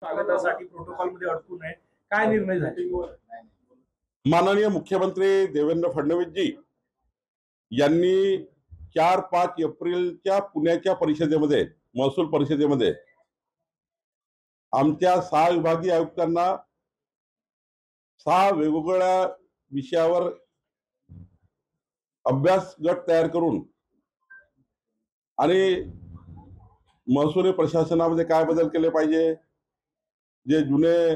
स्वागतासाठी प्रोटोकॉलमध्ये अडकू नये, काय निर्णय झाले? माननीय मुख्यमंत्री देवेंद्र फडणवीस जी यांनी 4-5 एप्रिलच्या पुण्याच्या परिषदेमध्ये, महसूल परिषदेमध्ये आमच्या 6 विभागीय आयुक्तांना 6 वेगवेगळ्या विषयावर अभ्यास गट तयार करून आणि महसूल प्रशासनामध्ये काय बदल केले पाहिजे, जे जुने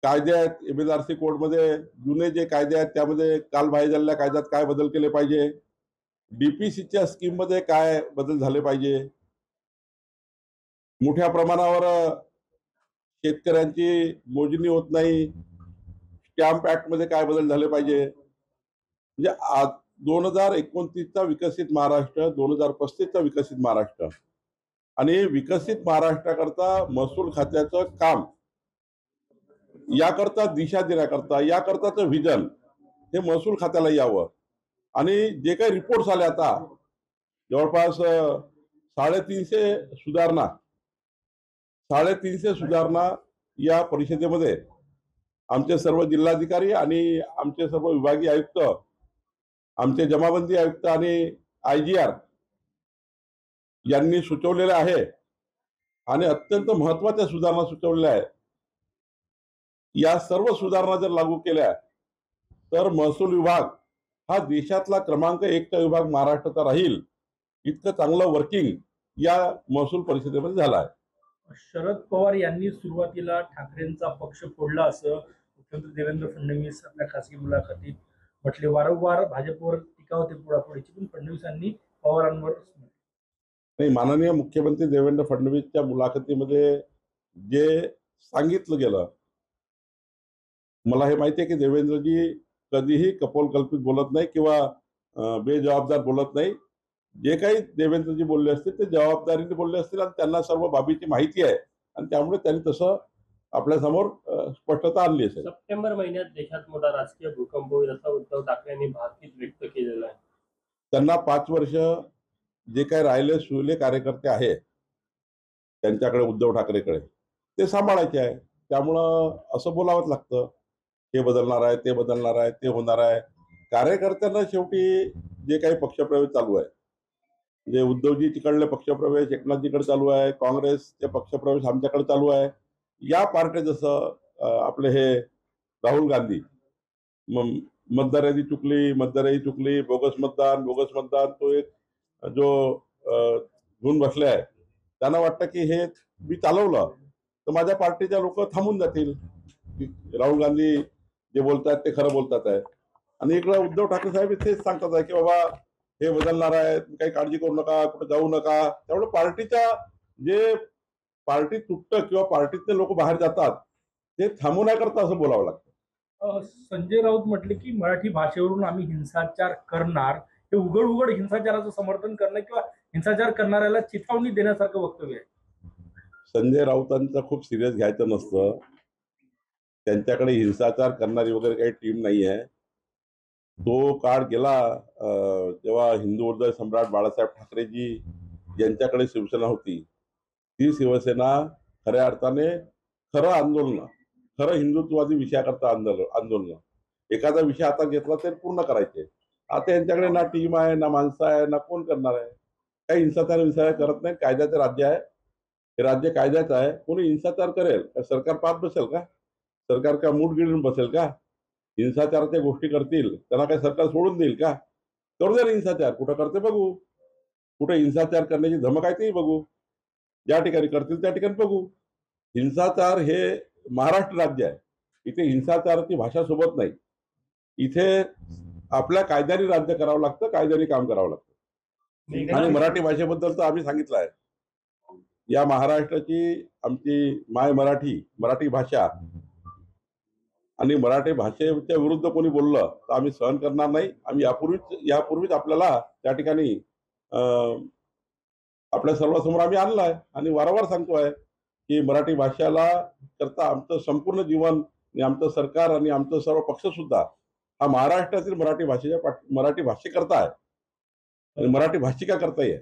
कायदे आहेत MSRC कोडमध्ये, जुने जे कायदे आहेत त्यामध्ये कालबाह्य झालेल्या कायद्यात काय बदल केले पाहिजे, DPCच्या स्कीममध्ये काय बदल झाले पाहिजे, मोठ्या प्रमाणावर शेतकऱ्यांची मोजणी होत नाही, स्टॅम्प ऍक्ट मध्ये काय बदल झाले पाहिजे, म्हणजे 2029चा विकसित महाराष्ट्र, 2035चा विकसित महाराष्ट्र आणि विकसित महाराष्ट्राकरता महसूल खात्याचं काम, याकरता दिशा देण्याकरता, याकरताचं व्हिजन हे महसूल खात्याला यावं. आणि जे काही रिपोर्ट्स आले आता जवळपास 350 सुधारणा या परिषदेमध्ये आमचे सर्व जिल्हाधिकारी आणि आमचे सर्व विभागीय आयुक्त, आमचे जमाबंदी आयुक्त आणि IGR यांनी सुचवलेले आहे आणि अत्यंत महत्त्वाच्या सुधारणा सुचवलेल्या आहेत. या सर्व सुधारणा जर लागू केल्या तर महसूल विभाग हा देशातला क्रमांक 1चा विभाग महाराष्ट्राचा राहील. इतकं चांगलं वर्किंग या महसूल परिषदेमध्ये झालं आहे. शरद पवार यांनी सुरुवातीला ठाकरेंचा पक्ष फोडला असं मुख्यमंत्री देवेंद्र फडणवीस आपल्या खासगी मुलाखतीत म्हटले. वारंवार भाजपवर टीका होते पुढापुढीची, पण फडणवीसांनी पवारांवर नाही, माननीय मुख्यमंत्री देवेंद्र फडणवीसच्या मुलाखतीमध्ये जे सांगितलं गेलं, मला हे माहिती आहे की देवेंद्रजी कधीही कपोलकल्पित बोलत नाही किंवा बेजबाबदार बोलत नाही. जे काही देवेंद्रजी बोलले असतील ते जबाबदारीने बोलले असतील आणि त्यांना सर्व बाबीची माहिती आहे आणि त्यामुळे त्यांनी तसं आपल्या समोर स्पष्टता आणली असेल. सप्टेंबर महिन्यात देशात मोठा राजकीय भूकंप होईल असं उद्धव ठाकरे यांनी भाकीत व्यक्त केलेलं आहे. त्यांना 5 वर्ष जे काही राहिले सुले कार्यकर्ते आहेत त्यांच्याकडे, उद्धव ठाकरेकडे, ते सांभाळायचे आहे. त्यामुळं असं बोलावंच लागतं, हे बदलणार आहे, ते बदलणार आहे, ते होणार आहे. कार्यकर्त्यांना शेवटी जे काही पक्षप्रवेश चालू आहे, म्हणजे उद्धवजी तिकडले पक्षप्रवेश एकनाथजीकडे चालू आहे, काँग्रेसचे पक्षप्रवेश आमच्याकडे चालू आहे. या पार्ट्या जसं आपले हे राहुल गांधी मतदार यादी चुकली, बोगस मतदान, तो एक जो घेऊन बसले आहे, त्यांना वाटतं की हे मी चालवलं तर माझ्या पार्टीच्या लोक थांबून जातील, राहुल गांधी जे बोलतात ते खरं बोलतात आहे. आणि इकडे उद्धव ठाकरे साहेब तेच सांगतात आहे की बाबा हे बदलणार आहे, काही काळजी करू नका, कुठे जाऊ नका. त्यामुळे पार्टीच्या जे पार्टी तुटतं किंवा पार्टीतले लोक बाहेर जातात ते थांबवण्याकरता असं बोलावं लागतं. संजय राऊत म्हटले की मराठी भाषेवरून आम्ही हिंसाचार करणार, हे उघड हिंसाचाराचं समर्थन करणं किंवा हिंसाचार करणाऱ्याला चिथावणी देण्यासारखं वक्तव्य आहे. संजय राऊतांचं खूप सिरियस घ्यायचं नसतं. त्यांच्याकडे हिंसाचार करणारी वगैरे काही टीम नाही आहे. तो काळ गेला जेव्हा हिंदू हृदय सम्राट बाळासाहेब ठाकरेजी यांच्याकडे शिवसेना होती. ती शिवसेना खऱ्या अर्थाने खरं हिंदुत्ववादी विषयाकरता आंदोलन, एखादा विषय आता घेतला तर पूर्ण करायचे. आता यांच्याकडे ना टीम आहे, ना माणसं आहे, ना कोण करणार आहे. काही हिंसाचार करत नाही. कायद्याचं राज्य आहे, हे राज्य कायद्याचं आहे. कोणी हिंसाचार करेल का सरकार पाहत बसेल का? सरकार का मूठ गिळून बसेल का? हिंसाचाराच्या गोष्टी करतील त्यांना काय सरकार सोडून देईल का? करू द्या हिंसाचार, कुठं करते बघू, कुठे हिंसाचार करण्याची धमक आहे ते बघू, ज्या ठिकाणी करतील त्या ठिकाणी बघू. हिंसाचार हे महाराष्ट्र राज्य आहे, इथे हिंसाचाराची भाषा सोबत नाही. इथे आपल्या कायद्याने राज्य करावं लागतं, कायद्याने काम करावं लागतं. आणि मराठी भाषेबद्दल तर आम्ही सांगितलं आहे, या महाराष्ट्राची आमची माय मराठी भाषा आणि मराठी भाषेच्या विरुद्ध कोणी बोललं तर आम्ही सहन करणार नाही. आम्ही यापूर्वीच आपल्याला त्या ठिकाणी आपल्या सर्वांसमोर आम्ही आणलं आहे आणि वारंवार सांगतो आहे की मराठी भाषेला करता आमचं संपूर्ण जीवन आणि आमचं सरकार आणि आमचं सर्व पक्ष सुद्धा हा महाराष्ट्रातील मराठी भाषेकरता आहे आणि मराठी भाषिका करताही आहे.